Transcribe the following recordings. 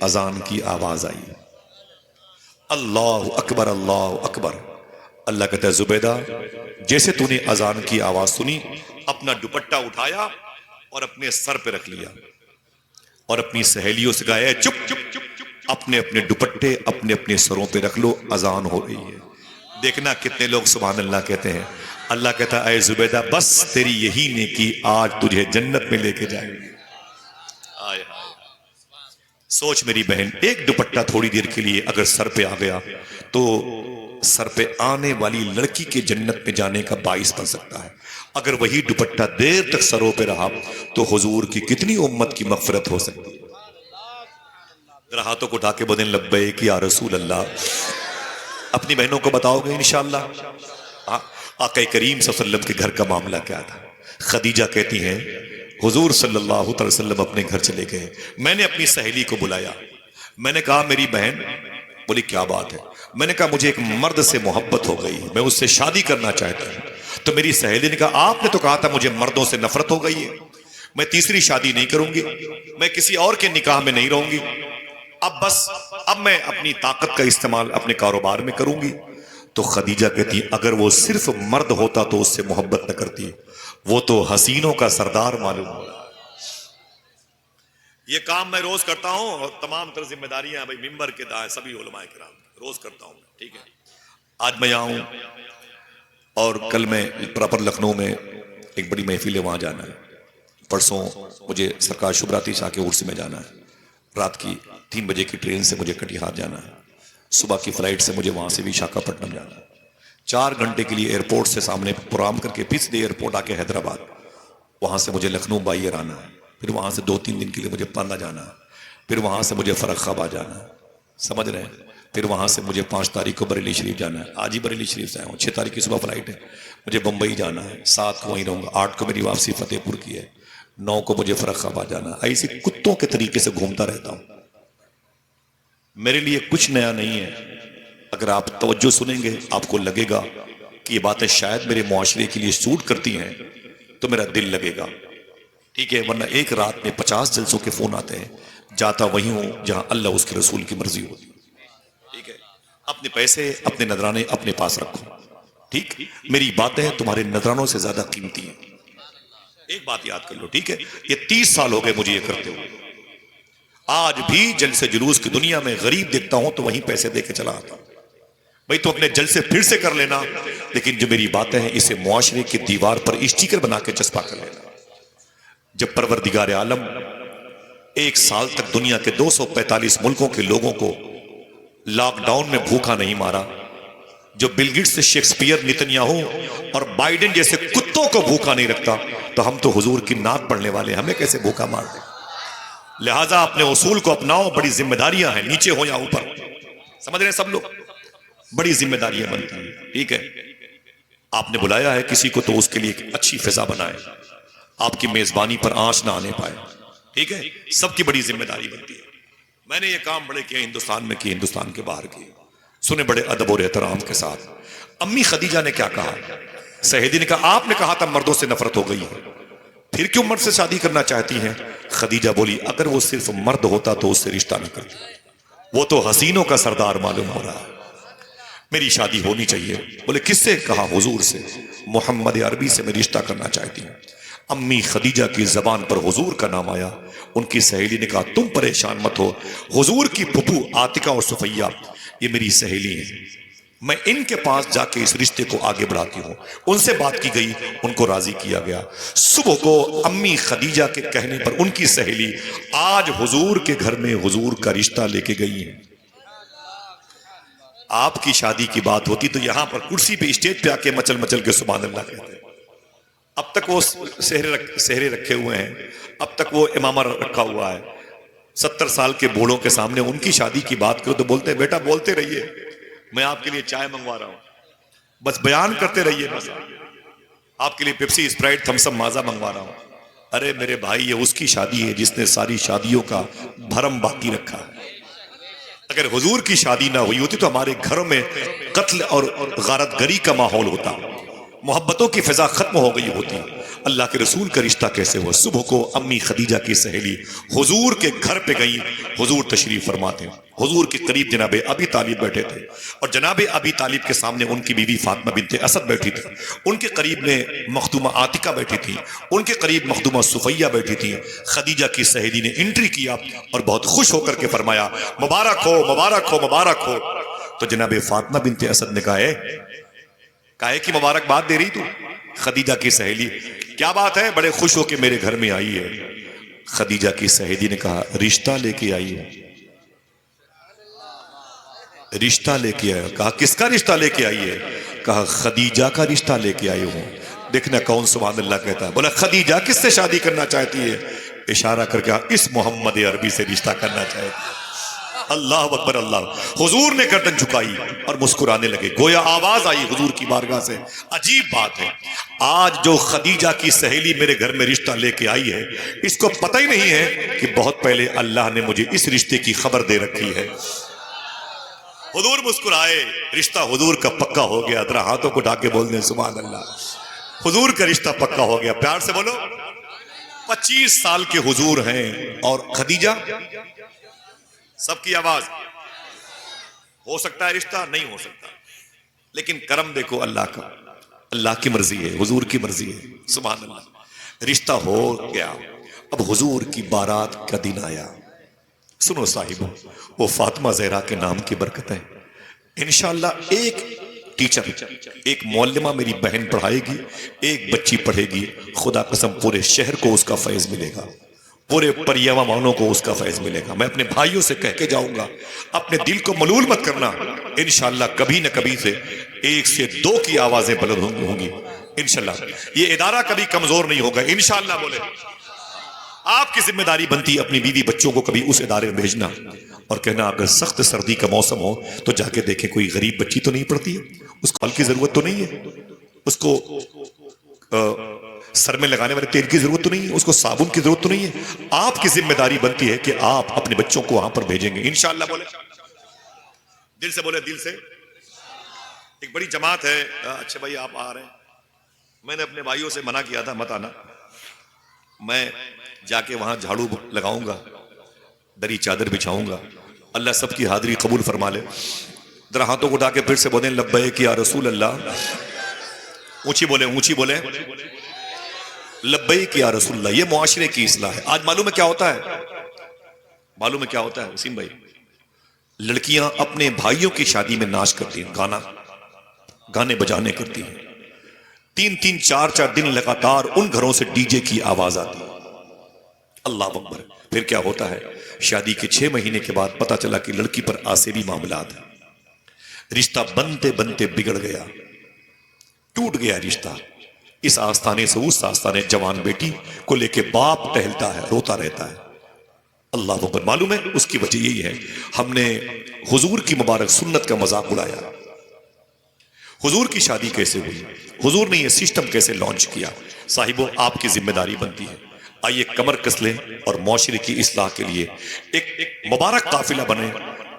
اذان کی آواز آئی، اللہ اکبر اللہ اکبر۔ اللہ کہتا ہے زبیدہ جیسے تو نے اذان کی آواز سنی اپنا دوپٹہ اٹھایا اور اپنے سر پہ رکھ لیا اور اپنی سہیلیوں سے کہا چپ چپ چپ، اپنے اپنے دوپٹے اپنے اپنے سروں پہ رکھ لو، اذان ہو رہی ہے۔ دیکھنا کتنے لوگ سبحان اللہ کہتے ہیں۔ اللہ کہتا ہے اے زبیدہ بس تیری یہی نیکی آج تجھے جنت میں لے کے جائے گی۔ آئے سوچ میری بہن، ایک دوپٹہ تھوڑی دیر کے لیے اگر سر پہ آ گیا تو سر پہ آنے والی لڑکی کے جنت میں جانے کا باعث بن سکتا ہے۔ اگر وہی دوپٹہ دیر تک سروں پہ رہا تو حضور کی کتنی امت کی مغفرت ہو سکتی ہے۔ ذرا ہاتھوں کو اٹھا کے بولیں لبیک یا رسول اللہ۔ اپنی بہنوں کو بتاؤ گے انشاءاللہ۔ آقا کریم صلی اللہ علیہ وسلم کے گھر کا معاملہ کیا تھا؟ خدیجہ کہتی ہیں حضور صلی اللہ علیہ وسلم اپنے گھر چلے گئے، میں نے اپنی سہیلی کو بلایا، میں نے کہا میری بہن، بولی کیا بات ہے؟ میں نے کہا مجھے ایک مرد سے محبت ہو گئی، میں اس سے شادی کرنا چاہتا ہوں۔ تو میری سہیلی نے کہا آپ نے تو کہا تھا مجھے مردوں سے نفرت ہو گئی ہے، میں تیسری شادی نہیں کروں گی، میں کسی اور کے نکاح میں نہیں رہوں گی، اب میں اپنی طاقت کا استعمال اپنے کاروبار میں کروں گی۔ تو خدیجہ کہتی اگر وہ صرف مرد ہوتا تو اس سے محبت نہ کرتی، وہ تو حسینوں کا سردار معلوم ہو رہا۔ یہ کام میں روز کرتا ہوں اور تمام تر ذمہ داریاں بھائی ممبر کے دائیں سبھی علماء کرام روز کرتا ہوں، ٹھیک ہے۔ آج میں یہاں ہوں اور کل میں پراپر لکھنؤ میں ایک بڑی محفل ہے، وہاں جانا ہے۔ پرسوں مجھے سرکار شبراتی شاہ کے عرس میں جانا ہے، رات کی 3 بجے کی ٹرین سے مجھے کٹیہار جانا ہے، صبح کی فلائٹ سے مجھے وہاں سے بھی وشاکھاپٹنم جانا ہے۔ 4 گھنٹے کے لیے ایئرپورٹ سے سامنے پروگرام کر کے پھر سے ایئرپورٹ آ کے حیدرآباد، وہاں سے مجھے لکھنؤ بائی ایئر آنا ہے، پھر وہاں سے 2-3 دن کے لیے مجھے پانا جانا ہے، پھر وہاں سے مجھے فرخ آباد جانا ہے، سمجھ رہے ہیں؟ پھر وہاں سے مجھے 5 تاریخ کو بریلی شریف جانا ہے، آج ہی بریلی شریف سے آیا ہوں، 6 تاریخ کی صبح فلائٹ ہے، مجھے بمبئی جانا ہے، 7 کو وہیں رہوں گا، 8 کو میری واپسی فتح پور کی ہے، 9 کو مجھے فرخ آباد جانا ہے۔ ایسے کتوں کے طریقے سے گھومتا رہتا ہوں، میرے لیے کچھ نیا نہیں ہے۔ اگر آپ توجہ سنیں گے آپ کو لگے گا کہ یہ باتیں شاید میرے معاشرے کے لیے سوٹ کرتی ہیں تو میرا دل لگے گا، ٹھیک ہے، ورنہ ایک رات میں 50 جلسوں کے فون آتے ہیں، جاتا وہیں ہوں جہاں اللہ اس کے رسول کی مرضی ہوتی، ٹھیک ہے۔ اپنے پیسے اپنے نذرانے اپنے پاس رکھو، ٹھیک، میری باتیں تمہارے نذرانوں سے زیادہ قیمتی ہیں۔ ایک بات یاد کر لو، ٹھیک ہے، یہ 30 سال ہو گئے مجھے یہ کرتے ہوئے، آج بھی جلسے جلوس کی دنیا میں غریب دیکھتا ہوں تو وہیں پیسے دے کے چلا آتا ہوں، بھئی تو اپنے جلسے پھر سے کر لینا، لیکن جو میری باتیں ہیں اسے معاشرے کی دیوار پر اسٹیکر بنا کے چسپا کر لینا۔ جب پروردگار عالم 1 سال تک دنیا کے 245 ملکوں کے لوگوں کو لاک ڈاؤن میں بھوکا نہیں مارا، جو بل گیٹس، شیکسپیئر، نتنیاہو اور بائیڈن جیسے کتوں کو بھوکا نہیں رکھتا تو ہم تو حضور کی نعت پڑھنے والے، ہمیں کیسے بھوکا مار دیں؟ لہٰذا اپنے اصول کو اپناؤ، بڑی ذمہ داریاں ہیں، نیچے ہو یا اوپر، سمجھ رہے ہیں سب لوگ، بڑی ذمہ داریاں بنتی ہیں، ٹھیک ہے۔ آپ نے بلایا ہے کسی کو تو اس کے لیے ایک اچھی فضا بنائے، آپ کی میزبانی پر آنچ نہ آنے پائے، ٹھیک ہے، سب کی بڑی ذمہ داری بنتی ہے۔ میں نے یہ کام بڑے کیے ہندوستان میں کیے، ہندوستان کے باہر کیے، سنے بڑے ادب اور احترام کے ساتھ۔ امی خدیجہ نے کیا کہا؟ سہیلی نے کہا آپ نے کہا تھا مردوں سے نفرت ہو گئی ہے، پھر کیوں مرد سے شادی کرنا چاہتی ہیں؟ خدیجہ بولی اگر وہ صرف مرد ہوتا تو اس سے رشتہ نہ کرتی، وہ تو حسینوں کا سردار معلوم ہو رہا ہے، میری شادی ہونی چاہیے۔ بولے کس سے؟ کہا حضور سے، محمد عربی سے میں رشتہ کرنا چاہتی ہوں۔ امی خدیجہ کی زبان پر حضور کا نام آیا، ان کی سہیلی نے کہا تم پریشان مت ہو، حضور کی پھپھو عاتکہ اور صفیہ یہ میری سہیلی ہیں، میں ان کے پاس جا کے اس رشتے کو آگے بڑھاتی ہوں۔ ان سے بات کی گئی، ان کو راضی کیا گیا۔ صبح کو امی خدیجہ کے کہنے پر ان کی سہیلی آج حضور کے گھر میں حضور کا رشتہ لے کے گئی ہیں۔ آپ کی شادی کی بات ہوتی تو یہاں پر کرسی پہ اسٹیج پہ آ کے مچل مچل کے سبحان اللہ کہتے ہیں۔ اب تک وہ سہرے رکھے ہوئے ہیں، اب تک وہ امامہ رکھا ہوا ہے۔ 70 سال کے بوڑھوں کے سامنے ان کی شادی کی بات کرو تو بولتے ہیں بیٹا بولتے رہیے، میں آپ کے لیے چائے منگوا رہا ہوں، بس بیان کرتے رہیے، بس آپ کے لیے پیپسی، اسپرائٹ، تھمس اپ، مازا منگوا رہا ہوں۔ ارے میرے بھائی یہ اس کی شادی ہے جس نے ساری شادیوں کا بھرم باقی رکھا ہے۔ اگر حضور کی شادی نہ ہوئی ہوتی تو ہمارے گھروں میں قتل اور غارت گری کا ماحول ہوتا، محبتوں کی فضا ختم ہو گئی ہوتی۔ اللہ کے رسول کا رشتہ کیسے ہوا؟ صبح کو امی خدیجہ کی سہیلی حضور کے گھر پہ گئی، حضور تشریف فرماتے ہیں، حضور کے قریب جناب ابی طالب بیٹھے تھے، اور جناب ابی طالب کے سامنے ان کی بیوی فاطمہ بنت اسد بیٹھی تھی، ان کے قریب میں مخدومہ عاتکہ بیٹھی تھی، ان کے قریب مخدومہ صفیہ بیٹھی تھی۔ خدیجہ کی سہیلی نے انٹری کیا اور بہت خوش ہو کر کے فرمایا مبارک ہو مبارک ہو مبارک ہو۔ تو جناب فاطمہ بنت اسد نے کہا ہے کہ مبارک بات دے رہی تو؟ خدیجہ کی سہیلی کیا بات ہے، بڑے خوش ہو کے میرے گھر میں آئی ہے۔ خدیجہ کی سہیلی نے کہا رشتہ لے کے آئی ہوں، رشتہ لے کے آیا۔ کہا کس کا رشتہ لے کے آئی ہے؟ کہا خدیجہ کا رشتہ لے کے آئی ہوں۔ دیکھنا کون سبحان اللہ کہتا ہے، بولا خدیجہ کس سے شادی کرنا چاہتی ہے؟ اشارہ کر کے اس محمد عربی سے رشتہ کرنا چاہتی ہے۔ اللہ اکبر اللہ۔ حضور نے گردن جھکائی اور مسکرانے لگے، گویا آواز آئی حضور کی بارگاہ سے، عجیب بات ہے، آج جو خدیجہ کی سہیلی میرے گھر میں رشتہ لے کے آئی ہے، اس کو پتہ ہی نہیں ہے کہ بہت پہلے اللہ نے مجھے اس رشتے کی خبر دے رکھی ہے۔ حضور مسکرائے، رشتہ حضور کا پکا ہو گیا۔ ذرا ہاتھوں کو اٹھا کے بول دیں سبحان اللہ، حضور کا رشتہ پکا ہو گیا۔ پیار سے بولو، 25 سال کے حضور ہیں اور خدیجہ، سب کی آواز، ہو سکتا ہے رشتہ نہیں ہو سکتا، لیکن کرم دیکھو اللہ کا، اللہ کی مرضی ہے، حضور کی مرضی ہے، سبحان اللہ۔ رشتہ ہو گیا، اب حضور کی بارات کا دن آیا۔ سنو صاحبو، وہ فاطمہ زہرا کے نام کی برکت ہے، انشاءاللہ ایک ٹیچر، ایک معلمہ میری بہن پڑھائے گی، ایک بچی پڑھے گی، خدا قسم پورے شہر کو اس کا فیض ملے گا، پورے پریاوا مانوں کو اس کا فیض ملے گا۔ میں اپنے بھائیوں سے کہہ کے جاؤں گا، اپنے دل کو ملول مت کرنا، انشاءاللہ کبھی نہ کبھی سے 1 سے 2 کی آوازیں بلند ہوں گی انشاءاللہ۔ یہ ادارہ کبھی کمزور نہیں ہوگا انشاءاللہ۔ بولے آپ کی ذمہ داری بنتی ہے اپنی بیوی بچوں کو کبھی اس ادارے میں بھیجنا، اور کہنا اگر سخت سردی کا موسم ہو تو جا کے دیکھیں کوئی غریب بچی تو نہیں پڑتی ہے، اس کو پھل کی ضرورت تو نہیں ہے، اس کو سر میں لگانے والے تیل کی ضرورت تو نہیں ہے، اس کو صابن کی ضرورت تو نہیں ہے۔ آپ کی ذمہ داری بنتی ہے کہ آپ اپنے بچوں کو وہاں پر بھیجیں گے انشاءاللہ۔ بولے دل سے، بولے دل سے۔ ایک بڑی جماعت ہے، اچھا بھائی آپ آ رہے ہیں، میں نے اپنے بھائیوں سے منع کیا تھا مت آنا، میں جا کے وہاں جھاڑو لگاؤں گا، دری چادر بچھاؤں گا، اللہ سب کی حاضری قبول فرما لے۔ ذرا ہاتھوں کو اٹھا کے پھر سے بولیں لبیک یا رسول اللہ، اونچی بولیں اونچی بولیں لبیک یا رسول اللہ۔ یہ معاشرے کی اصلاح ہے۔ آج معلوم ہے کیا ہوتا ہے؟ معلوم ہے کیا ہوتا ہے وسیم بھائی؟ لڑکیاں اپنے بھائیوں کی شادی میں ناچ کرتی ہیں، گانے بجانے کرتی ہیں، 3 4 دن لگاتار ان گھروں سے ڈی جے کی آواز آتی ہے، اللہ اکبر۔ پھر کیا ہوتا ہے؟ شادی کے 6 مہینے کے بعد پتا چلا کہ لڑکی پر آسیبی معاملات ہیں، رشتہ بنتے بنتے بگڑ گیا، ٹوٹ گیا رشتہ، اس آستانے سے اس آستانے، جوان بیٹی کو لے کے باپ ٹہلتا ہے، روتا رہتا ہے، اللہ اکبر۔ معلوم ہے اس کی وجہ یہی ہے، ہم نے حضور کی مبارک سنت کا مذاق اڑایا۔ حضور کی شادی کیسے ہوئی؟ حضور نے یہ سسٹم کیسے لانچ کیا؟ صاحبو آپ کی ذمہ داری بنتی ہے، آئیے کمر کس لیں اور معاشرے کی اصلاح کے لیے ایک مبارک قافلہ بنے،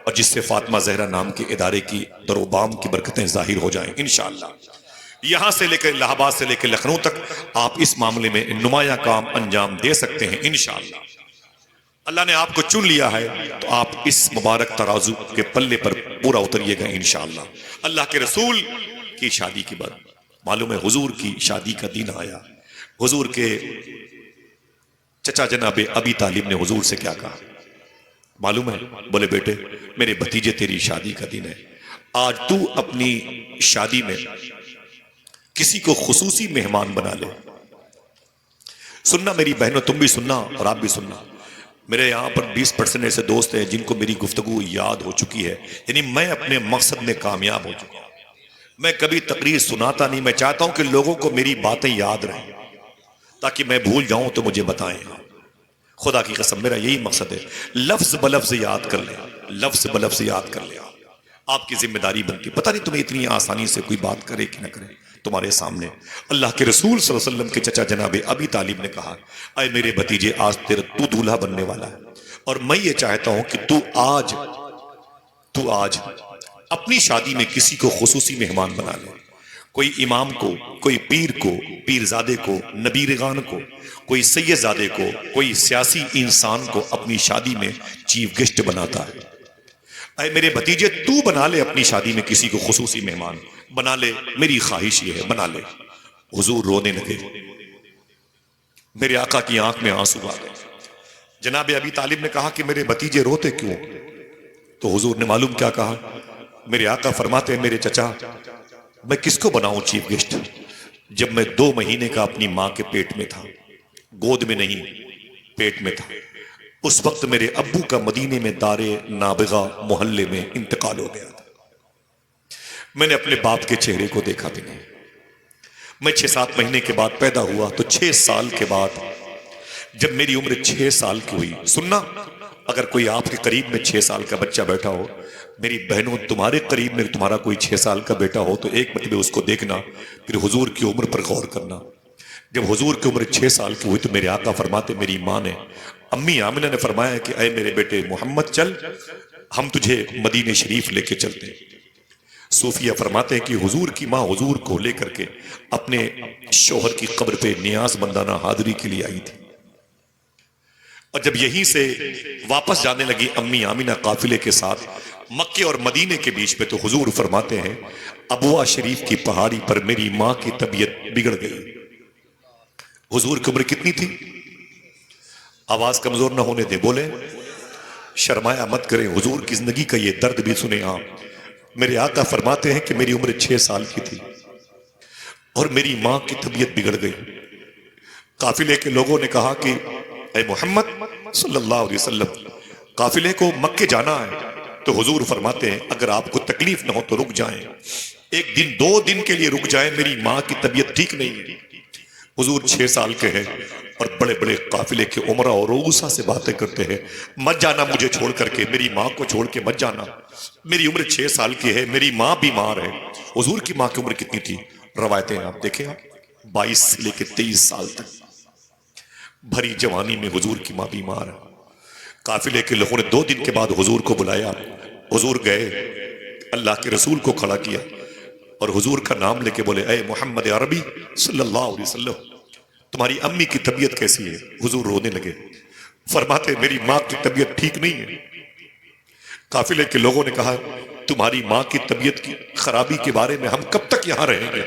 اور جس سے فاطمہ زہرا نام کے ادارے کی در و بام کی برکتیں ظاہر ہو جائیں انشاءاللہ۔ یہاں سے لے کر الہ آباد سے لے کے لکھنؤ تک آپ اس معاملے میں نمایاں کام انجام دے سکتے ہیں انشاءاللہ۔ اللہ نے آپ کو چن لیا ہے تو آپ اس مبارک ترازو کے پلے پر پورا اتریے گا انشاءاللہ۔ اللہ کے رسول کی شادی کے بعد معلوم ہے حضور کی شادی کا دن آیا، حضور کے چچا جناب ابی طالب نے حضور سے کیا کہا معلوم ہے؟ بولے بیٹے میرے بھتیجے تیری شادی کا دن ہے، آج تو اپنی شادی میں کسی کو خصوصی مہمان بنا لے۔ سننا میری بہنوں، تم بھی سننا اور آپ بھی سننا، میرے یہاں پر 20% ایسے دوست ہیں جن کو میری گفتگو یاد ہو چکی ہے، یعنی میں اپنے مقصد میں کامیاب ہو چکا ہوں۔ میں کبھی تقریر سناتا نہیں، میں چاہتا ہوں کہ لوگوں کو میری باتیں یاد رہیں تاکہ میں بھول جاؤں تو مجھے بتائیں۔ خدا کی قسم میرا یہی مقصد ہے، لفظ بلفظ یاد کر لیں، لفظ بلفظ یاد کر لیں۔ آپ کی ذمہ داری بنتی، پتہ نہیں تمہیں اتنی آسانی سے کوئی بات کرے کہ نہ کرے تمہارے سامنے۔ اللہ کے رسول صلی اللہ علیہ وسلم کے چچا جناب ابی طالب نے کہا اے میرے بھتیجے آج تو دولہا بننے والا ہے، اور میں یہ چاہتا ہوں کہ تو آج اپنی شادی میں کسی کو خصوصی مہمان بنا لے، کوئی امام کو، کوئی پیر کو، پیرزادے کو، نبیرگان کو، کوئی سید زادے کو، کوئی سیاسی انسان کو اپنی شادی میں چیف گیسٹ بناتا ہے۔ اے میرے بھتیجے، تو بنا لے اپنی شادی میں کسی کو خصوصی مہمان، بنا لے، میری خواہش یہ ہے بنا لے۔ حضور رونے لگے، میرے آقا کی آنکھ میں آنسو آ گئے۔ جناب ابی طالب نے کہا کہ میرے بھتیجے روتے کیوں؟ تو حضور نے معلوم کیا کہا؟ میرے آقا فرماتے ہیں میرے چچا، میں کس کو بناؤں چیف گیسٹ؟ جب میں 2 مہینے کا اپنی ماں کے پیٹ میں تھا، گود میں نہیں پیٹ میں تھا، اس وقت میرے ابو کا مدینے میں دار نابغہ محلے میں انتقال ہو گیا تھا۔ میں نے اپنے باپ کے چہرے کو دیکھا بھی نہیں۔ میں 6-7 مہینے کے بعد پیدا ہوا تو 6 سال کے بعد جب میری عمر 6 سال کی ہوئی، سننا، اگر کوئی آپ کے قریب میں 6 سال کا بچہ بیٹھا ہو، میری بہنوں تمہارے قریب میں تمہارا کوئی 6 سال کا بیٹا ہو تو ایک مرتبہ اس کو دیکھنا، پھر حضور کی عمر پر غور کرنا۔ جب حضور کی عمر 6 سال کی ہوئی تو میرے آقا فرماتے، میری ماں نے، امی آمنہ نے فرمایا کہ اے میرے بیٹے محمد چل، ہم تجھے مدینہ شریف لے کے چلتے ہیں۔ صوفیہ فرماتے ہیں کہ حضور کی ماں حضور کو لے کر کے اپنے شوہر کی قبر پہ نیاز مندانہ حاضری کے لیے آئی تھی، اور جب یہیں سے واپس جانے لگی امی آمنہ قافلے کے ساتھ مکے اور مدینے کے بیچ میں، تو حضور فرماتے ہیں ابوا شریف کی پہاڑی پر میری ماں کی طبیعت بگڑ گئی۔ حضور کی عمر کتنی تھی؟ آواز کمزور نہ ہونے دے، بولے، شرمایا مت کریں، حضور کی زندگی کا یہ درد بھی سنیں آپ۔ میرے آقا فرماتے ہیں کہ میری عمر 6 سال کی تھی اور میری ماں کی طبیعت بگڑ گئی۔ قافلے کے لوگوں نے کہا کہ اے محمد صلی اللہ علیہ وسلم، قافلے کو مکے جانا ہے، تو حضور فرماتے ہیں اگر آپ کو تکلیف نہ ہو تو رک جائیں، 1 دن 2 دن کے لیے رک جائیں، میری ماں کی طبیعت ٹھیک نہیں ہے۔ حضور 6 سال کے ہیں اور بڑے بڑے قافلے کے عمرہ اور رؤسا سے باتیں کرتے ہیں، مت جانا مجھے چھوڑ کر کے، میری ماں کو چھوڑ کے مت جانا، میری عمر 6 سال کی ہے، میری ماں بیمار ہے۔ حضور کی ماں کی عمر کتنی تھی؟ روایتیں آپ دیکھیں، 22 سے لے کے 23 سال تک، بھری جوانی میں حضور کی ماں بیمار ہے۔ قافلے کے لوگوں نے 2 دن کے بعد حضور کو بلایا، حضور گئے، اللہ کے رسول کو کھڑا کیا اور حضور کا نام لے کے بولے، اے محمد عربی صلی اللہ علیہ وسلم، تمہاری امی کی طبیعت کیسی ہے؟ حضور رونے لگے، فرماتے میری ماں کی طبیعت ٹھیک نہیں ہے۔ قافلے کے لوگوں نے کہا تمہاری ماں کی طبیعت کی خرابی کے بارے میں ہم کب تک یہاں رہیں گے؟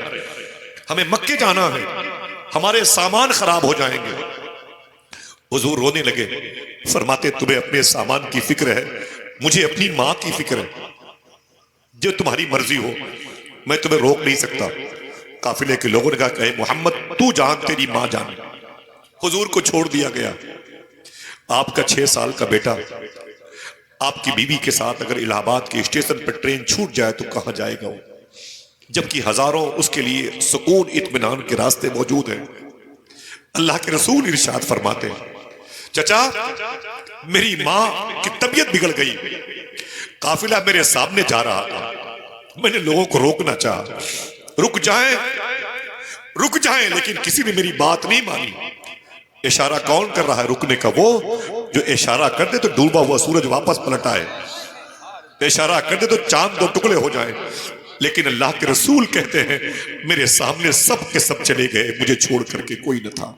ہمیں مکے جانا ہے، ہمارے سامان خراب ہو جائیں گے۔ حضور رونے لگے، فرماتے تمہیں اپنے سامان کی فکر ہے، مجھے اپنی ماں کی فکر ہے، جو تمہاری مرضی ہو، میں تمہیں روک نہیں سکتا۔ قافلے کے لوگوں نے کہا کہ اے محمد تو جان تیری ماں جان۔ حضور کو چھوڑ دیا گیا۔ آپ کا 6 سال کا بیٹا آپ کی بیوی کے ساتھ اگر الہ آباد کے اسٹیشن پر ٹرین چھوٹ جائے تو کہاں جائے گا وہ، جبکہ ہزاروں اس کے لیے سکون اطمینان کے راستے موجود ہیں۔ اللہ کے رسول ارشاد فرماتے ہیں چچا میری ماں کی طبیعت بگڑ گئی، قافلہ میرے سامنے جا رہا تھا، میں نے لوگوں کو روکنا چاہا، رک جائیں، لیکن کسی نے میری بات نہیں مانی۔ اشارہ کون کر رہا ہے رکنے کا؟ وہ جو اشارہ کر دے تو ڈوبا ہوا سورج واپس پلٹ آئے، اشارہ کر دے تو چاند 2 ٹکڑے ہو جائیں، لیکن اللہ کے رسول کہتے ہیں میرے سامنے سب کے سب چلے گئے، مجھے چھوڑ کر کے کوئی نہ تھا۔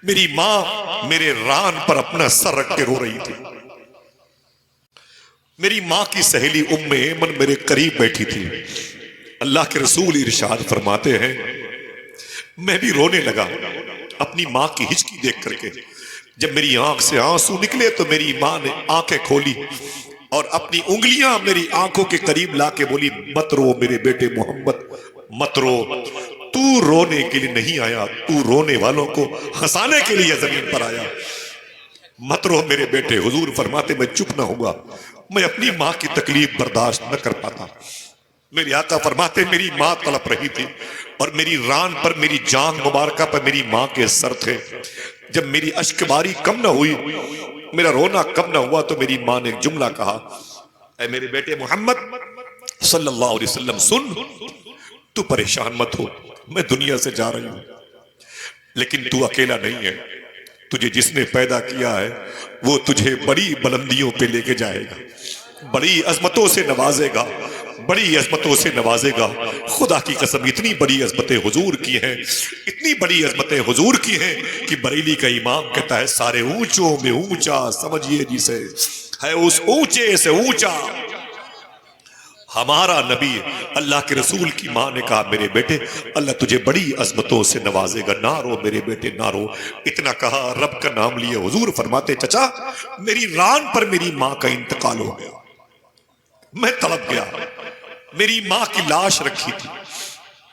میری ماں میرے ران پر اپنا سر رکھ کے رو رہی تھی، میری ماں کی سہیلی ام ایمن میرے قریب بیٹھی تھی۔ اللہ کے رسول ارشاد فرماتے ہیں میں بھی رونے لگا اپنی ماں کی ہچکی دیکھ کر کے۔ جب میری آنکھ سے آنسو نکلے تو میری ماں نے آنکھیں کھولی اور اپنی انگلیاں میری آنکھوں کے قریب لا کے بولی مت رو میرے بیٹے محمد، مت رو، تو رونے کے لیے نہیں آیا، تو رونے والوں کو ہنسانے کے لیے زمین پر آیا، مت رو میرے بیٹے۔ حضور فرماتے میں چپ نہ ہوا، میں اپنی ماں کی تکلیف برداشت نہ کر پاتا۔ میری آقا فرماتے میری ماں تڑپ رہی تھی اور میری ران پر، میری جان مبارکہ پر میری ماں کے سر تھے۔ جب میری اشک باری کم نہ ہوئی، میرا رونا کم نہ ہوا، تو میری ماں نے ایک جملہ کہا، اے میرے بیٹے محمد صلی اللہ علیہ وسلم سن، تو پریشان مت ہو، میں دنیا سے جا رہی ہوں، لیکن تو اکیلا نہیں ہے، تجھے جس نے پیدا کیا ہے وہ تجھے بڑی بلندیوں پہ لے کے جائے گا، بڑی عظمتوں سے نوازے گا، بڑی عظمتوں سے نوازے گا. خدا کی قسم اتنی بڑی عظمتیں حضور کی ہیں، اتنی بڑی عظمتیں حضور کی ہیں کہ بریلی کا امام کہتا ہے سارے اونچوں میں اونچا سمجھیے جسے ہے اس اونچے سے اونچا ہمارا نبی. اللہ کے رسول کی ماں نے کہا میرے بیٹے اللہ تجھے بڑی عظمتوں سے نوازے گا، نہ رو میرے بیٹے نہ رو. اتنا کہا رب کا نام لیے حضور فرماتے چچا میری ران پر میری ماں کا انتقال ہو گیا، میں تڑپ گیا. میری ماں کی لاش رکھی تھی،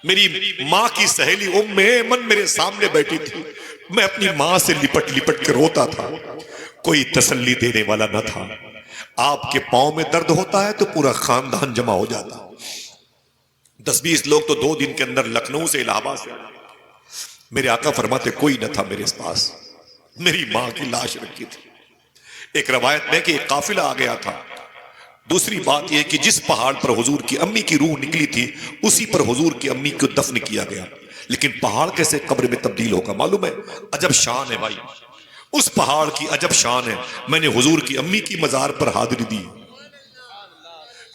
میری ماں کی سہیلی ام ایمن میرے سامنے بیٹھی تھی، میں اپنی ماں سے لپٹ لپٹ کے روتا تھا، کوئی تسلی دینے والا نہ تھا. آپ کے پاؤں میں درد ہوتا ہے تو پورا خاندان جمع ہو جاتا، 10-20 لوگ تو 2 دن کے اندر لکھنؤ سے الہ آباد سے. میرے آقا فرماتے کوئی نہ تھا میرے پاس، میری ماں کی لاش رکھی تھی. ایک روایت میں کہ ایک قافلہ آ گیا تھا. دوسری بات یہ کہ جس پہاڑ پر حضور کی امی کی روح نکلی تھی اسی پر حضور کی امی کو دفن کیا گیا. لیکن پہاڑ کیسے قبر میں تبدیل ہوگا معلوم ہے؟ عجب شان ہے بھائی، اس پہاڑ کی عجب شان ہے. میں نے حضور کی امی کی مزار پر حاضری دی،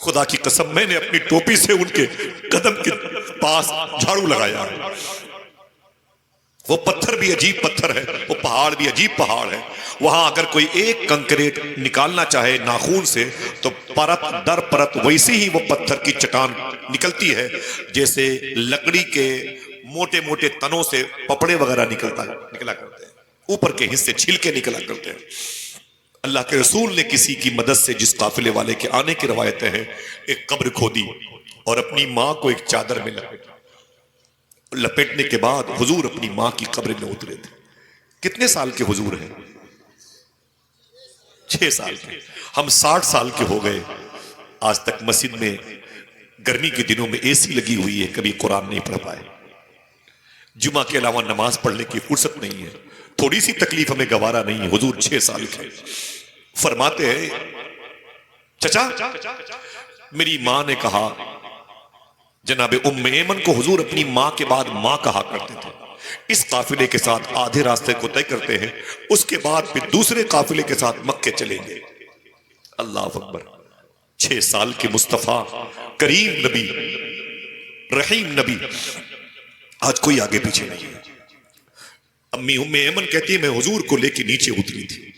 خدا کی قسم میں نے اپنی ٹوپی سے ان کے قدم کے پاس جھاڑو لگایا. وہ پتھر بھی عجیب پتھر ہے، وہ پہاڑ بھی عجیب پہاڑ ہے. وہاں اگر کوئی ایک کنکریٹ نکالنا چاہے ناخون سے تو پرت در پرت ویسے ہی وہ پتھر کی چٹان نکلتی ہے جیسے لکڑی کے موٹے موٹے تنوں سے پپڑے وغیرہ نکلا کرتے ہیں، اوپر کے حصے چھلکے نکلا کرتے ہیں. اللہ کے رسول نے کسی کی مدد سے جس قافلے والے کے آنے کی روایتیں ہیں ایک قبر کھودی اور اپنی ماں کو ایک چادر میں لپیٹنے کے بعد حضور اپنی ماں کی قبر میں اترے تھے. کتنے سال کے حضور ہیں؟ 6 سال کے. ہم 60 سال کے ہو گئے، آج تک مسجد میں گرمی کے دنوں میں اے سی لگی ہوئی ہے، کبھی قرآن نہیں پڑھ پائے. جمعہ کے علاوہ نماز پڑھنے کی فرصت نہیں ہے، تھوڑی سی تکلیف ہمیں گوارا نہیں ہے. حضور 6 سال کے فرماتے ہیں چچا میری ماں نے کہا، جناب ام ایمن کو حضور اپنی ماں کے بعد ماں کہا کرتے تھے. اس قافلے کے ساتھ آدھے راستے کو طے کرتے ہیں، اس کے بعد پھر دوسرے قافلے کے ساتھ مکے چلیں گے. اللہ اکبر. 6 سال کے مصطفیٰ کریم نبی رحیم نبی، آج کوئی آگے پیچھے نہیں ہے. امی ام ایمن کہتی ہے میں حضور کو لے کے نیچے اتری تھی،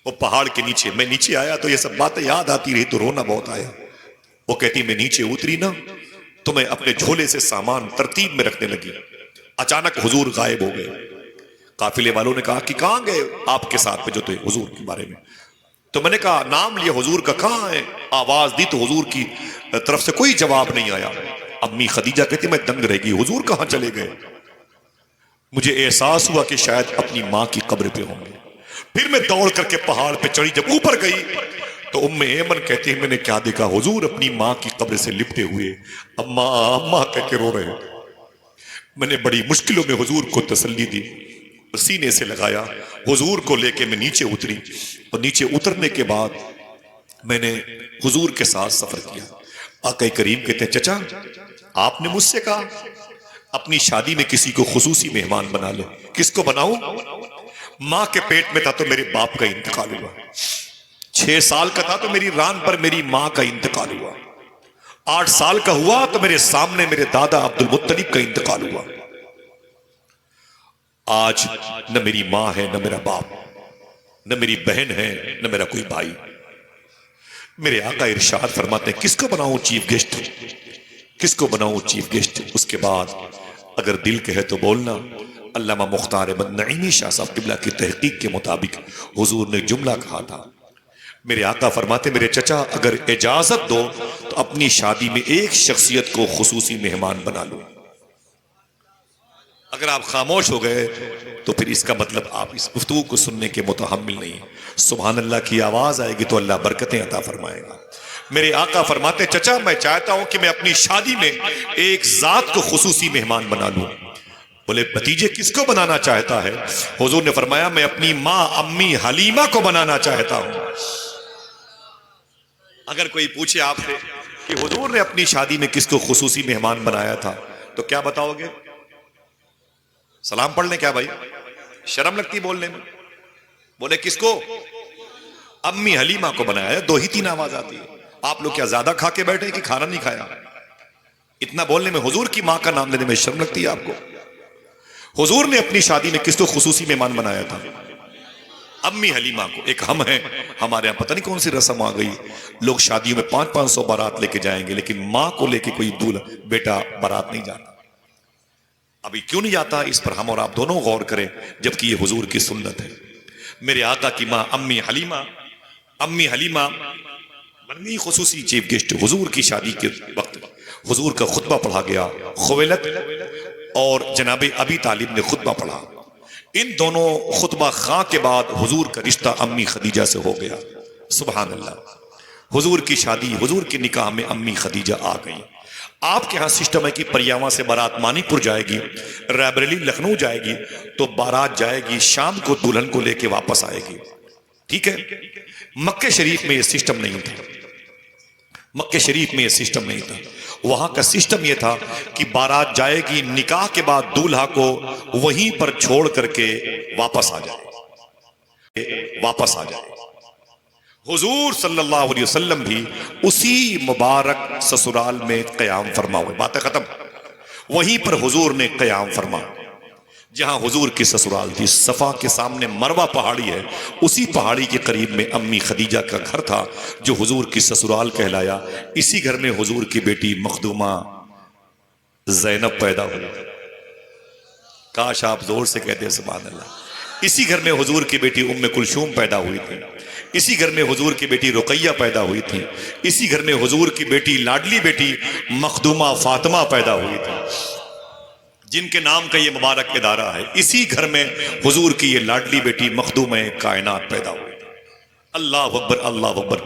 وہ پہاڑ کے نیچے. میں نیچے آیا تو یہ سب باتیں یاد آتی رہی تو رونا بہت آیا. وہ کہتی میں نیچے اتری نا تو میں اپنے جھولے سے سامان ترتیب میں رکھنے لگی، اچانک حضور غائب ہو گئے. قافلے والوں نے کہا کہ کہاں گئے آپ کے ساتھ میں جو تھے حضور کے بارے میں؟ تو میں نے کہا نام لیا حضور کا، کہاں ہے؟ آواز دی تو حضور کی طرف سے کوئی جواب نہیں آیا. امی خدیجہ کہتی میں دنگ رہ گئی، حضور کہاں چلے گئے؟ مجھے احساس ہوا کہ شاید اپنی ماں کی قبر پہ ہوں گے. پھر میں دوڑ کر کے پہاڑ پہ چڑھی، جب اوپر گئی تو ام ایمن کہتی ہے میں نے کیا دیکھا؟ حضور اپنی ماں کی قبر سے لپٹے ہوئے اماں اماں کہہ کے رو رہے. میں نے بڑی مشکلوں میں حضور کو تسلی دی، سینے سے لگایا، حضور کو لے کے میں نیچے اتری. اور نیچے اترنے کے بعد میں نے حضور کے ساتھ سفر کیا. آقا کریم کہتے ہیں چچا آپ نے مجھ سے کہا اپنی شادی میں کسی کو خصوصی مہمان بنا لو. کس کو بناؤں؟ ماں کے پیٹ میں تھا تو میرے باپ کا انتقال ہوا، 6 سال کا تھا تو میری ران پر میری ماں کا انتقال ہوا، 8 سال کا ہوا تو میرے سامنے میرے دادا عبد المطلب کا انتقال ہوا. آج نہ میری ماں ہے، نہ میرا باپ، نہ میری بہن ہے، نہ میرا کوئی بھائی. میرے آقا ارشاد فرماتے ہیں کس کو بناؤں چیف گیسٹ؟ کس کو بناؤں چیف گیسٹ؟ اس کے بعد اگر دل کہے تو بولنا. علامہ مختار احمد نعیمی شاہ صاحب قبلہ کی تحقیق کے مطابق حضور نے جملہ کہا تھا. میرے آقا فرماتے میرے چچا اگر اجازت دو تو اپنی شادی میں ایک شخصیت کو خصوصی مہمان بنا لو. اگر آپ خاموش ہو گئے تو پھر اس کا مطلب آپ اس گفتگو کو سننے کے متحمل نہیں. سبحان اللہ کی آواز آئے گی تو اللہ برکتیں عطا فرمائے گا. میرے آقا فرماتے چچا میں چاہتا ہوں کہ میں اپنی شادی میں ایک ذات کو خصوصی مہمان بنا لوں. بولے بھتیجے کس کو بنانا چاہتا ہے؟ حضور نے فرمایا میں اپنی ماں امی حلیمہ کو بنانا چاہتا ہوں. اگر کوئی پوچھے آپ سے کہ حضور نے اپنی شادی میں کس کو خصوصی مہمان بنایا تھا تو کیا بتاؤ گے؟ سلام پڑھ لیں کیا بھائی؟ شرم لگتی بولنے میں. بولے کس کو؟ امی حلیمہ کو بنایا. 2 ہی 3 آواز آتی ہے. آپ لوگ کیا زیادہ کھا کے بیٹھے کہ کھانا نہیں کھایا؟ اتنا بولنے میں حضور کی ماں کا نام لینے میں شرم لگتی ہے آپ کو؟ حضور نے اپنی شادی میں کس کو خصوصی مہمان بنایا تھا؟ امی حلیمہ کو. ایک ہم ہیں، ہمارے یہاں پتہ نہیں کون سی رسم آ گئی، لوگ شادیوں میں 500 بارات لے کے جائیں گے، لیکن ماں کو لے کے کوئی دولہا بیٹا بارات نہیں جاتا. ابھی کیوں نہیں جاتا؟ اس پر ہم اور آپ دونوں غور کریں، جبکہ یہ حضور کی سنت ہے. میرے آقا کی ماں امی حلیمہ بن گئی خصوصی چیف گیسٹ. حضور کی شادی کے وقت حضور کا خطبہ پڑھا گیا. خویلد اور جناب ابی طالب نے خطبہ پڑھا. ان دونوں خطبہ خاں کے بعد حضور کا رشتہ امی خدیجہ سے ہو گیا. سبحان اللہ. حضور کی شادی، حضور کے نکاح میں امی خدیجہ آ گئی. آپ کے ہاں سسٹم ہے کہ پریاواں سے بارات مانی پور جائے گی، رائبریلی لکھنؤ جائے گی، تو بارات جائے گی شام کو دلہن کو لے کے واپس آئے گی. ٹھیک ہے. مکہ شریف میں یہ سسٹم نہیں تھا. مکہ شریف میں یہ سسٹم نہیں تھا. وہاں کا سسٹم یہ تھا کہ بارات جائے گی، نکاح کے بعد دولہا کو وہیں پر چھوڑ کر کے واپس آ جائے. حضور صلی اللہ علیہ وسلم بھی اسی مبارک سسرال میں قیام فرما ہوئے. باتیں ختم. وہیں پر حضور نے قیام فرما جہاں حضور کی سسرال تھی. صفا کے سامنے مروہ پہاڑی ہے، اسی پہاڑی کے قریب میں امی خدیجہ کا گھر تھا جو حضور کی سسرال کہلایا. اسی گھر میں حضور کی بیٹی مخدومہ زینب پیدا ہوئی. کاش آپ زور سے کہتے ہیں سبحان اللہ. اسی گھر میں حضور کی بیٹی ام کلثوم پیدا ہوئی تھی. اسی گھر میں حضور کی بیٹی رقیہ پیدا ہوئی تھی. اسی گھر میں حضور کی بیٹی لاڈلی بیٹی مخدومہ فاطمہ پیدا ہوئی تھی، جن کے نام کا یہ مبارک ادارہ ہے. اسی گھر میں حضور کی یہ لاڈلی بیٹی مخدومہ کائنات پیدا ہوئی. اللہ اکبر اللہ اکبر.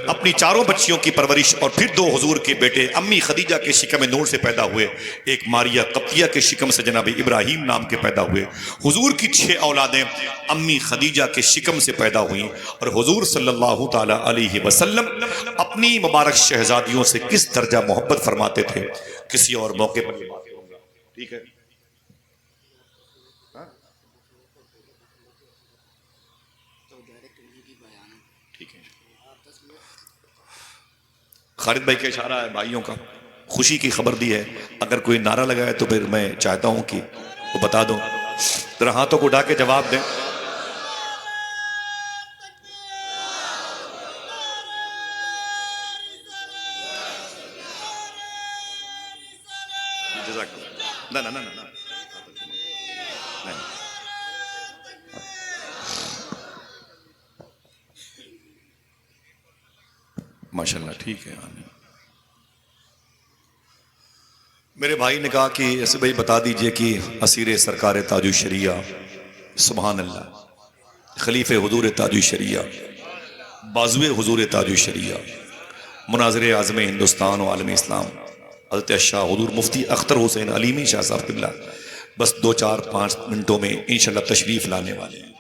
اپنی چاروں بچیوں کی پرورش اور پھر دو حضور کے بیٹے امی خدیجہ کے شکم نور سے پیدا ہوئے. ایک ماریہ قبطیہ کے شکم سے جناب ابراہیم نام کے پیدا ہوئے. حضور کی 6 اولادیں امی خدیجہ کے شکم سے پیدا ہوئیں. اور حضور صلی اللہ تعالی علیہ وسلم اپنی مبارک شہزادیوں سے کس درجہ محبت فرماتے تھے، کسی اور موقع پر یہ بات ہوگا. ٹھیک ہے. ٹھیک ہے. خالد بھائی کا اشارہ ہے بھائیوں کا، خوشی کی خبر دی ہے. اگر کوئی نعرہ لگائے تو پھر میں چاہتا ہوں کہ وہ بتا دوں. ذرا ہاتھوں کو اٹھا کے جواب دیں. ماشاءاللہ. ٹھیک ہے. میرے بھائی نے کہا کہ ایسے بھائی بتا دیجئے کہ اسیر سرکار تاج الشریعہ، سبحان اللہ، خلیفہ حضور تاج الشریعہ، بازوے حضور تاج الشریعہ، مناظر اعظم ہندوستان و عالم اسلام حضرت شاہ حضور مفتی اختر حسین علیمی شاہ صاحب قبلہ بس 2-4-5 منٹوں میں انشاءاللہ تشریف لانے والے ہیں.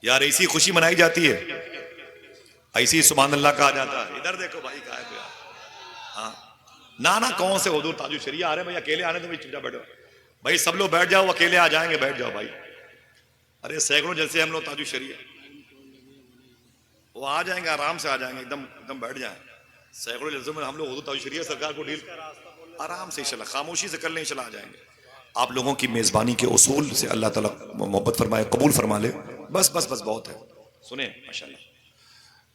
یار ایسی خوشی منائی جاتی ہے، ایسی سبحان اللہ کہا جاتا ہے. ادھر دیکھو بھائی کہا ہے. ہاں نانا کون سے حضور تاج الشریعہ آ رہے ہیں بھائی؟ اکیلے آنے تو بھائی چپ جا بیٹھو بھائی، سب لوگ بیٹھ جاؤ، اکیلے آ جائیں گے بیٹھ جاؤ بھائی. ارے سینکڑوں جلسے ہم لوگ تاج الشریعہ، وہ آ جائیں گے آرام سے، آ جائیں گے ایک دم بیٹھ جائیں. سینکڑوں جلسوں میں ہم لوگ حضور تاج الشریعہ سرکار کو ڈیل آرام سے انشاءاللہ خاموشی سے کر لیں، انشاءاللہ آ جائیں گے. آپ لوگوں کی میزبانی کے اصول سے اللہ تعالیٰ محبت فرمائے، قبول فرما لے. بس بس بس بہت ہے. سنیں ماشاءاللہ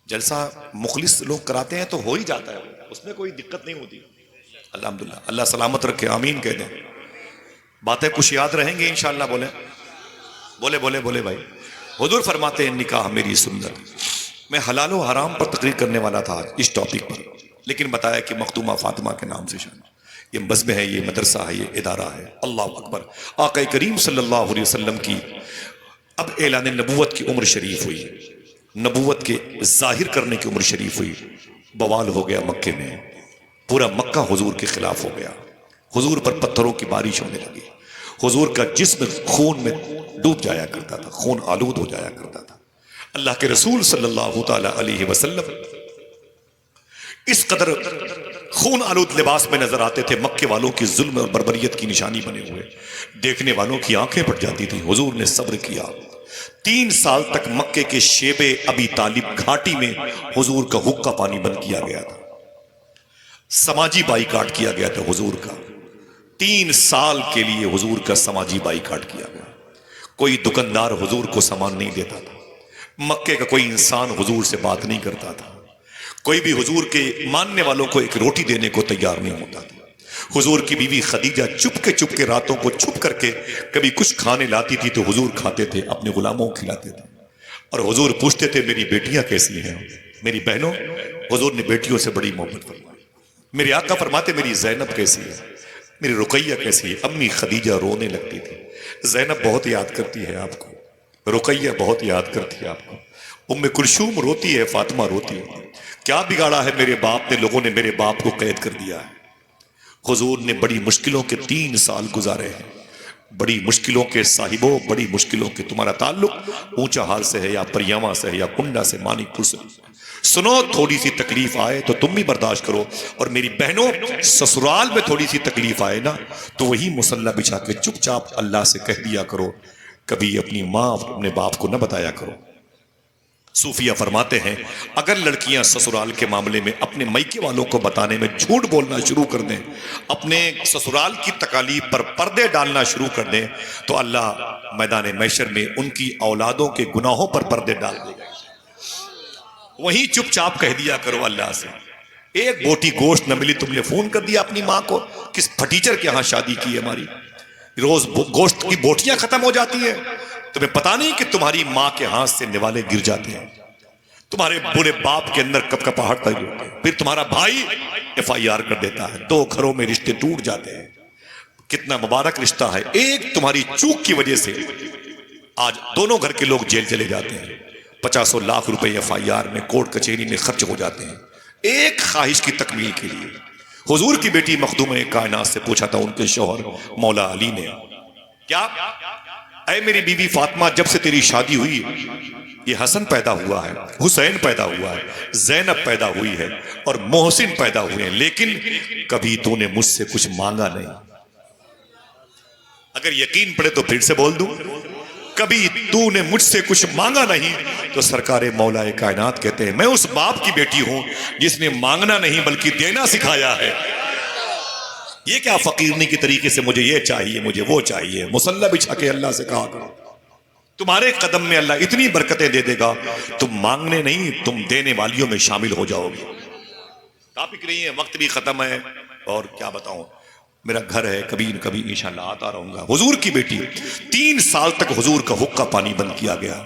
جلسہ مخلص لوگ کراتے ہیں تو ہو ہی جاتا ہے، اس میں کوئی دقت نہیں ہوتی. الحمدللہ. اللہ سلامت رکھے، آمین کہہ دیں. باتیں کچھ یاد رہیں گے انشاءاللہ. بولے بھائی. حضور فرماتے ہیں نکاح میری سنت. میں حلال و حرام پر تقریر کرنے والا تھا اس ٹاپک پر، لیکن بتایا کہ مخدومہ فاطمہ کے نام سے شان. یہ مذہب ہے، یہ مدرسہ ہے، یہ ادارہ ہے. اللہ اکبر. آقا کریم صلی اللہ علیہ وسلم کی اب اعلان نبوت کی عمر شریف ہوئی، نبوت کے ظاہر کرنے کی عمر شریف ہوئی. بوال ہو گیا مکے میں، پورا مکہ حضور کے خلاف ہو گیا. حضور پر پتھروں کی بارش ہونے لگی. حضور کا جسم خون میں ڈوب جایا کرتا تھا، خون آلود ہو جایا کرتا تھا. اللہ کے رسول صلی اللہ تعالی علیہ وسلم اس قدر خون آلود لباس میں نظر آتے تھے، مکے والوں کی ظلم اور بربریت کی نشانی بنے ہوئے. دیکھنے والوں کی آنکھیں پھٹ جاتی تھی. حضور نے صبر کیا. 3 سال تک مکے کے شیب ابی طالب گھاٹی میں حضور کا حقہ پانی بند کیا گیا تھا. سماجی بائیکاٹ کیا گیا تھا حضور کا، 3 سال کے لیے حضور کا سماجی بائیکاٹ کیا گیا. کوئی دکاندار حضور کو سامان نہیں دیتا تھا، مکے کا کوئی انسان حضور سے بات نہیں کرتا تھا، کوئی بھی حضور کے ماننے والوں کو ایک روٹی دینے کو تیار نہیں ہوتا تھا. حضور کی بیوی خدیجہ چپ کے راتوں کو چھپ کر کے کبھی کچھ کھانے لاتی تھی تو حضور کھاتے تھے، اپنے غلاموں کو کھلاتے تھے. اور حضور پوچھتے تھے میری بیٹیاں کیسی ہیں، میری بہنوں. حضور نے بیٹیوں سے بڑی محبت فرمائی. میرے آقا فرماتے میری زینب کیسی ہے، میری رقیہ کیسی ہے. امی خدیجہ رونے لگتی تھی. زینب بہت یاد کرتی ہے آپ کو، رقیہ بہت یاد کرتی ہے آپ کو، ام کلثوم روتی ہے، فاطمہ روتی ہے. کیا بگاڑا ہے میرے باپ نے، لوگوں نے میرے باپ کو قید کر دیا ہے. حضور نے بڑی مشکلوں کے 3 سال گزارے ہیں. بڑی مشکلوں کے صاحبوں، بڑی مشکلوں کے. تمہارا تعلق اونچا ہال سے ہے یا پریاما سے ہے یا کنڈا سے، مانک پور سے. سنو تھوڑی سی تکلیف آئے تو تم بھی برداشت کرو. اور میری بہنوں سسرال میں تھوڑی سی تکلیف آئے نا تو وہی مصلی بچھا کے چپ چاپ اللہ سے کہہ دیا کرو، کبھی اپنی ماں اپنے باپ کو نہ بتایا کرو. صوفیہ فرماتے ہیں اگر لڑکیاں سسرال کے معاملے میں اپنے میکے والوں کو بتانے میں جھوٹ بولنا شروع کر دیں، اپنے سسرال کی تکالیف پر پردے ڈالنا شروع کر دیں تو اللہ میدان محشر میں ان کی اولادوں کے گناہوں پر پردے ڈال دے گا. وہیں چپ چاپ کہہ دیا کرو اللہ سے. ایک بوٹی گوشت نہ ملی، تم نے فون کر دیا اپنی ماں کو، کس پھٹیچر کے ہاں شادی کی ہے ہماری، روز گوشت کی بوٹیاں ختم ہو جاتی ہیں. تمہیں پتا نہیں کہ تمہاری ماں کے ہاتھ سے نوالے گر جاتے ہیں، تمہارے برے باپ کے اندر کب کپاہٹ پیدا ہوتی ہے، پھر تمہارا بھائی FIR کر دیتا ہے، 2 گھروں میں رشتے ٹوٹ جاتے ہیں. کتنا مبارک رشتہ ہے، ایک تمہاری چوک کی وجہ سے آج دونوں گھر کے لوگ جیل چلے جاتے ہیں. 50 لاکھ روپے FIR میں کورٹ کچہری میں خرچ ہو جاتے ہیں ایک خواہش کی تکمیل کے لیے. حضور کی بیٹی مخدومہ کائنات سے پوچھا تھا ان کے شوہر مولا علی نے، کیا اے میری بیوی فاطمہ جب سے تیری شادی ہوئی یہ حسن پیدا ہوا ہے، حسین پیدا ہوا ہے، زینب پیدا ہوئی ہے اور محسن پیدا ہوئے ہیں، لیکن کبھی تو نے مجھ سے کچھ مانگا نہیں. اگر یقین پڑے تو پھر سے بول دوں، کبھی تو نے مجھ سے کچھ مانگا نہیں. تو سرکار مولا کائنات کہتے ہیں میں اس باپ کی بیٹی ہوں جس نے مانگنا نہیں بلکہ دینا سکھایا ہے. یہ کیا فقیرنی کی طریقے سے مجھے یہ چاہیے مجھے وہ چاہیے. مصلی بچھا کے اللہ سے کہا کرو تمہارے قدم میں اللہ اتنی برکتیں دے دے گا، تم مانگنے نہیں تم دینے والیوں میں شامل ہو جاؤ گے. ٹاپک نہیں ہے، وقت بھی ختم ہے اور کیا بتاؤں، میرا گھر ہے، کبھی نہ کبھی انشاءاللہ آتا رہوں گا. حضور کی بیٹی 3 سال تک حضور کا حقہ پانی بند کیا گیا.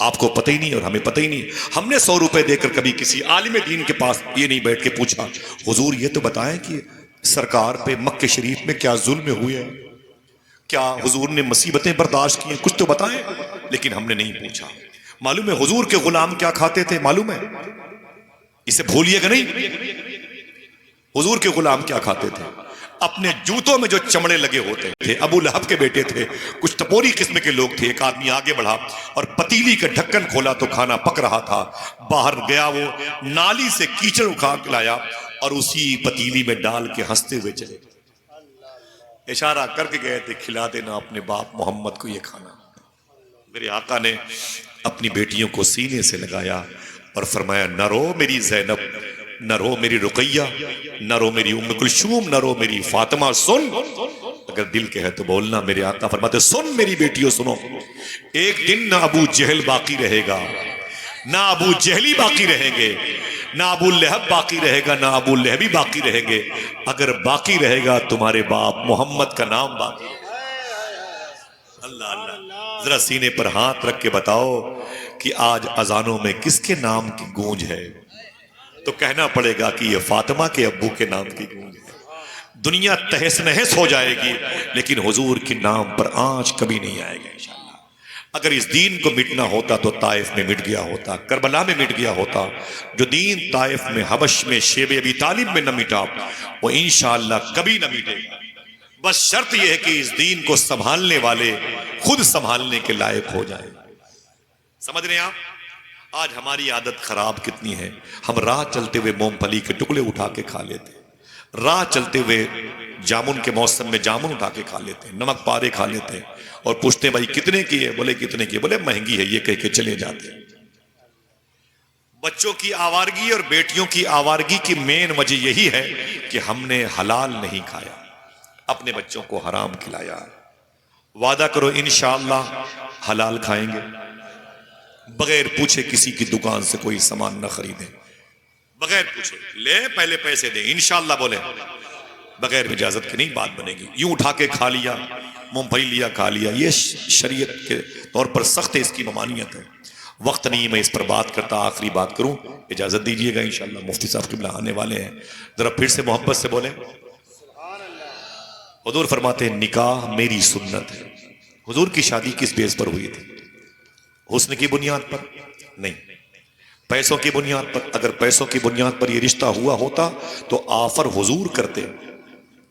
آپ کو پتہ ہی نہیں اور ہمیں پتہ ہی نہیں. ہم نے 100 روپے دے کر کبھی کسی عالم دین کے پاس یہ نہیں بیٹھ کے پوچھا حضور یہ تو بتائیں کہ سرکار پہ مکہ شریف میں کیا ظلم ہوئے ہیں، کیا حضور نے مصیبتیں برداشت کی ہیں، کچھ تو بتائیں. لیکن ہم نے نہیں پوچھا. معلوم ہے حضور کے غلام کیا کھاتے تھے، معلوم ہے، اسے بھولیے گا نہیں. حضور کے غلام کیا کھاتے تھے، اپنے جوتوں میں جو چمڑے لگے ہوتے تھے. ابو لہب کے بیٹے تھے، کچھ ٹپوری قسم کے لوگ تھے. ایک آدمی آگے بڑھا اور پتیلی کا ڈھکن کھولا تو کھانا پک رہا تھا. باہر گیا وہ نالی سے کیچڑ اٹھا کے لایا اور اسی پتیلی میں ڈال کے ہنستے ہوئے چلے. اشارہ کر کے گئے تھے کھلا دینا اپنے باپ محمد کو یہ کھانا. میرے آقا نے اپنی بیٹیوں کو سینے سے لگایا اور فرمایا نہ رو میری زینب، نہ رو میری رقیہ، نہ رو میری ام کلثوم، نہ رو میری فاطمہ. سن، اگر دل کے ہے تو بولنا. میرے آقا فرماتے سن میری بیٹیوں سنو، ایک دن نہ ابو جہل باقی رہے گا، نہ ابو جہلی باقی رہیں گے، نہ ابو لہب باقی رہے گا، نہ ابو لہبی باقی رہیں گے. اگر باقی رہے گا تمہارے باپ محمد کا نام باقی. اللہ اللہ، ذرا سینے پر ہاتھ رکھ کے بتاؤ کہ آج اذانوں میں کس کے نام کی گونج ہے؟ تو کہنا پڑے گا کہ یہ فاطمہ کے ابو کے نام کی گونج ہے. دنیا تہس نہس ہو جائے گی لیکن حضور کے نام پر آنچ کبھی نہیں آئے گا انشاءاللہ. اگر اس دین کو مٹنا ہوتا تو طائف میں مٹ گیا ہوتا، کربلا میں مٹ گیا ہوتا. جو دین طائف میں، حبش میں، شیب ابی طالب میں نہ مٹا وہ انشاءاللہ کبھی نہ مٹے گا. بس شرط یہ ہے کہ اس دین کو سنبھالنے والے خود سنبھالنے کے لائق ہو جائیں. سمجھ رہے ہیں آپ؟ آج ہماری عادت خراب کتنی ہے. ہم راہ چلتے ہوئے مونگ پھلی کے ٹکڑے اٹھا کے کھا لیتے، راہ چلتے ہوئے جامن کے موسم میں جامن اٹھا کے کھا لیتے، نمک پارے کھا لیتے اور پوچھتے بھائی کتنے کی ہے، بولے کتنے کی ہے، بولے مہنگی ہے، یہ کہہ کے چلے جاتے. بچوں کی آوارگی اور بیٹیوں کی آوارگی کی مین وجہ یہی ہے کہ ہم نے حلال نہیں کھایا، اپنے بچوں کو حرام کھلایا۔ وعدہ کرو انشاءاللہ حلال کھائیں گے، بغیر پوچھے کسی کی دکان سے کوئی سامان نہ خریدیں، بغیر پوچھے لے پہلے پیسے دیں، انشاءاللہ بولے، بغیر اجازت کی نہیں بات بنے گی۔ یوں اٹھا کے کھا لیا، مونگ پھلی لیا کھا لیا، یہ شریعت کے طور پر سخت ہے، اس کی ممانعت ہے۔ وقت نہیں میں اس پر بات کرتا، آخری بات کروں، اجازت دیجئے گا انشاءاللہ، مفتی صاحب قبلہ آنے والے ہیں، ذرا پھر سے محبت سے بولیں۔ حضور فرماتے ہیں نکاح میری سنت ہے۔ حضور کی شادی کس بیس پر ہوئی تھی؟ حسن کی بنیاد پر نہیں، پیسوں کی بنیاد پر۔ اگر پیسوں کی بنیاد پر یہ رشتہ ہوا ہوتا تو آفر حضور کرتے،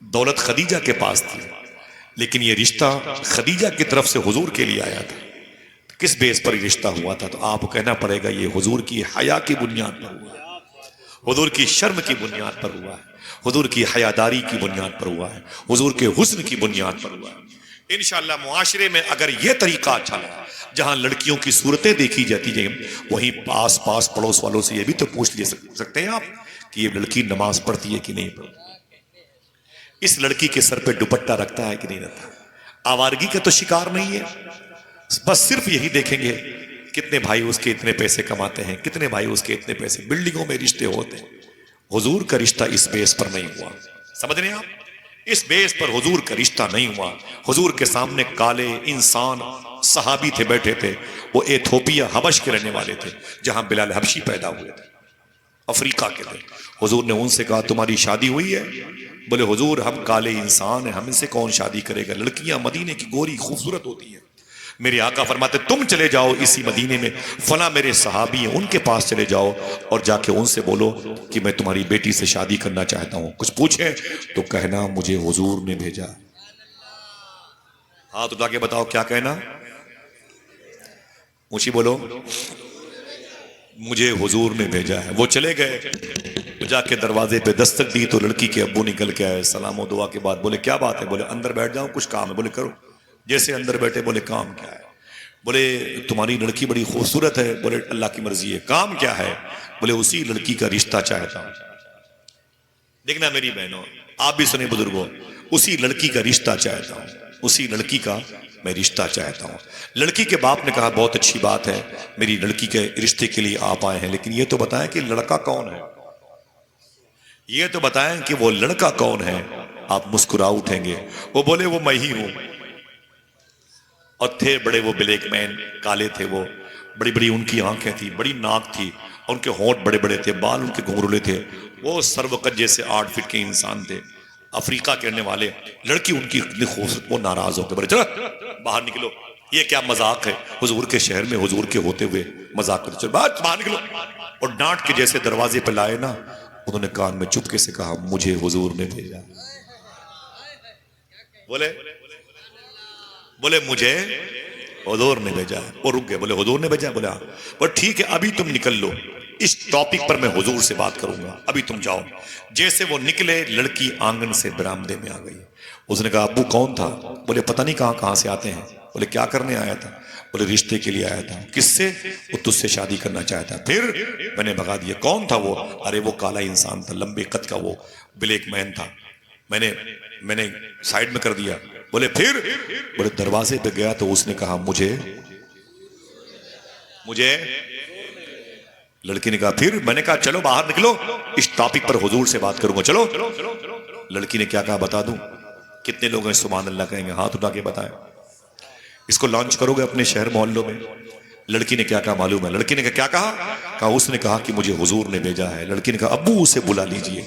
دولت خدیجہ کے پاس تھی، لیکن یہ رشتہ خدیجہ کی طرف سے حضور کے لیے آیا تھا۔ کس بیس پر یہ رشتہ ہوا تھا؟ تو آپ کو کہنا پڑے گا یہ حضور کی حیا کی بنیاد پر ہوا ہے، حضور کی شرم کی بنیاد پر ہوا ہے، حضور کی حیاداری کی بنیاد پر ہوا ہے، حضور کے حسن کی بنیاد پر ہوا ہے۔ انشاءاللہ معاشرے میں اگر یہ طریقہ اچھا لگا، جہاں لڑکیوں کی صورتیں دیکھی جاتی ہیں، وہیں پاس پڑوس والوں سے یہ بھی تو پوچھ لے سکتے ہیں آپ کہ یہ لڑکی نماز پڑھتی ہے کہ نہیں پڑھتی، اس لڑکی کے سر پہ دوپٹہ رکھتا ہے کہ نہیں رکھتا، آوارگی کا تو شکار نہیں ہے۔ بس صرف یہی دیکھیں گے کتنے بھائی اس کے اتنے پیسے کماتے ہیں، کتنے بھائی اس کے اتنے پیسے، بلڈنگوں میں رشتے ہوتے ہیں۔ حضور کا رشتہ اس بیس پر نہیں ہوا، سمجھ رہے ہیں آپ؟ اس بیس پر حضور کا رشتہ نہیں ہوا۔ حضور کے سامنے کالے انسان صحابی تھے، بیٹھے تھے، وہ ایتھوپیا حبش کے رہنے والے تھے، جہاں بلال حبشی پیدا ہوئے تھے، افریقہ کے تھے۔ حضور نے ان سے کہا تمہاری شادی ہوئی ہے؟ بولے حضور ہم کالے انسان ہیں، ہم سے کون شادی کرے گا، لڑکیاں مدینے کی گوری خوبصورت ہوتی ہیں۔ میرے آقا فرماتے تم چلے جاؤ اسی مدینے میں فلاں میرے صحابی ہیں، ان کے پاس چلے جاؤ اور جا کے ان سے بولو کہ میں تمہاری بیٹی سے شادی کرنا چاہتا ہوں، کچھ پوچھے تو کہنا مجھے حضور نے بھیجا۔ ہاتھ اٹھا کے بتاؤ کیا کہنا، اونچی بولو، مجھے حضور نے بھیجا ہے۔ وہ چلے گئے، جا کے دروازے پہ دستک دی تو لڑکی کے ابو نکل کے آئے، سلام و دعا کے بعد بولے کیا بات ہے؟ بولے اندر بیٹھ جاؤ کچھ کام ہے۔ بولے کرو۔ جیسے اندر بیٹھے بولے کام کیا ہے؟ بولے تمہاری لڑکی بڑی خوبصورت ہے۔ بولے اللہ کی مرضی ہے۔ کام کیا ہے؟ بولے اسی لڑکی کا رشتہ چاہتا ہوں۔ دیکھنا میری بہنوں، آپ بھی سنیں بزرگوں، اسی لڑکی کا رشتہ چاہتا ہوں، اسی لڑکی کا میں رشتہ چاہتا ہوں۔ لڑکی کے باپ نے کہا بہت اچھی بات ہے، میری لڑکی کے رشتے کے لیے آپ آئے ہیں، لیکن یہ تو بتائیں کہ لڑکا کون ہے، یہ تو بتائیں کہ وہ لڑکا کون ہے۔ آپ مسکرا اٹھیں گے۔ وہ بولے وہ میں ہی ہوں، اور تھے بڑے وہ بلیک مین، کالے تھے، وہ بڑی بڑی ان کی آنکھیں تھی، بڑی ناک تھی، ان کے ہونٹ بڑے بڑے تھے، بال ان کے گھنگرولے تھے، وہ سروقت جیسے 8 فٹ کے انسان تھے، افریقہ کے رہنے والے۔ لڑکی ان کی اتنی خوبصورت، وہ ناراض ہو گئے، بولے چلو باہر نکلو، یہ کیا مذاق ہے، حضور کے شہر میں حضور کے ہوتے ہوئے مذاق کرتے، چلو باہر نکلو۔ اور ڈانٹ کے جیسے دروازے پہ لائے نا، انہوں نے کان میں چپکے سے کہا مجھے حضور نے بھیجا۔ بولے مجھے حضور نے بھیجا ہے۔ وہ رک گئے، بولے حضور نے بھیجا؟ بولے ہاں۔ بولے ٹھیک ہے ابھی تم نکل لو، اس ٹاپک پر میں حضور سے بات کروں گا، ابھی تم جاؤ۔ جیسے وہ نکلے لڑکی آنگن سے برآمدے میں آ گئی۔ اس نے کہا ابو کون تھا؟ بولے پتہ نہیں کہاں سے آتے ہیں۔ بولے کیا کرنے آیا تھا؟ بولے رشتے کے لیے آیا تھا۔ کس سے؟ وہ تجھ سے شادی کرنا چاہتا۔ پھر میں نے بھگا دیا۔ کون تھا وہ؟ ارے وہ کالا انسان تھا، لمبے قد کا، وہ بلیک مین تھا، میں نے سائیڈ میں کر دیا۔ بولے پھر؟ بولے دروازے پہ گیا تو اس نے کہا مجھے لڑکی نے کہا پھر؟ میں نے کہا چلو باہر نکلو، اس ٹاپک پر حضور سے بات کروں گا، چلو۔ لڑکی نے کیا کہا بتا دوں؟ کتنے لوگ ہیں سبحان اللہ کہیں گے؟ ہاتھ اٹھا کے بتائیں۔ اس کو لانچ کرو گے اپنے شہر محلوں میں؟ لڑکی نے کیا کہا معلوم ہے؟ لڑکی نے کیا کہا؟ اس نے کہا کہ مجھے حضور نے بھیجا ہے۔ لڑکی نے کہا ابو اسے بلا لیجئے،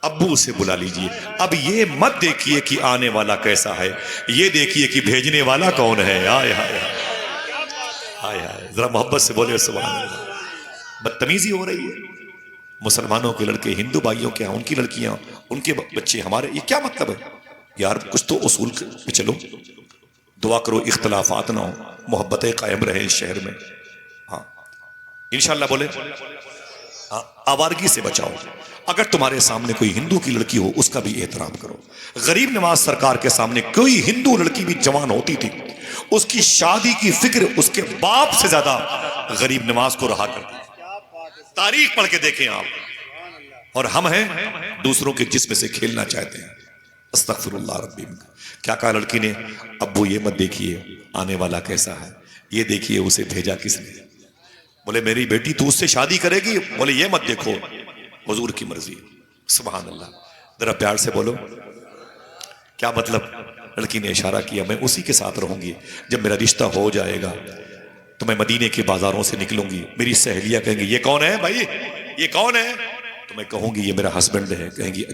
ابو اسے بلا لیجئے۔ اب یہ مت دیکھیے کہ آنے والا کیسا ہے، یہ دیکھیے کہ بھیجنے والا کون ہے۔ آئے ہائے ہائے ہائے، ذرا محبت سے بولے سبحان اللہ۔ بدتمیزی ہو رہی ہے، مسلمانوں کے لڑکے ہندو بھائیوں کے ہاں، ان کی لڑکیاں، ان کے بچے ہمارے، یہ کیا مطلب ہے یار؟ کچھ تو اصول پہ چلو، دعا کرو اختلافات نہ ہو، محبتیں قائم رہے اس شہر میں۔ ہاں انشاءاللہ بولے آوارگی سے بچاؤ۔ اگر تمہارے سامنے کوئی ہندو کی لڑکی ہو اس کا بھی احترام کرو۔ غریب نواز سرکار کے سامنے کوئی ہندو لڑکی بھی جوان ہوتی تھی، اس کی شادی کی فکر اس کے باپ سے زیادہ غریب نواز کو رہا کرتی، تاریخ پڑھ کے دیکھیں آپ، اور ہم ہیں دوسروں کے جسم سے کھیلنا چاہتے ہیں. استغفر اللہ ربی. کیا کہا لڑکی نے؟ ابو یہ مت دیکھیے آنے والا کیسا ہے، یہ دیکھیے اسے بھیجا کس نے. بولے میری بیٹی تو اس سے شادی کرے گی؟ بولے یہ مت دیکھو، حضور کی مرضی. سبحان اللہ. ذرا پیار سے بولو کیا مطلب. لڑکی نے اشارہ کیا میں اسی کے ساتھ رہوں گی، جب میرا رشتہ ہو جائے گا تو میں مدینے کے بازاروں سے نکلوں گی، میری سہیلیاں کہیں گی یہ کون ہے بھائی، یہ کون ہے؟ تو میں کہوں گی یہ میرا ہسبینڈ ہے. کہیں گی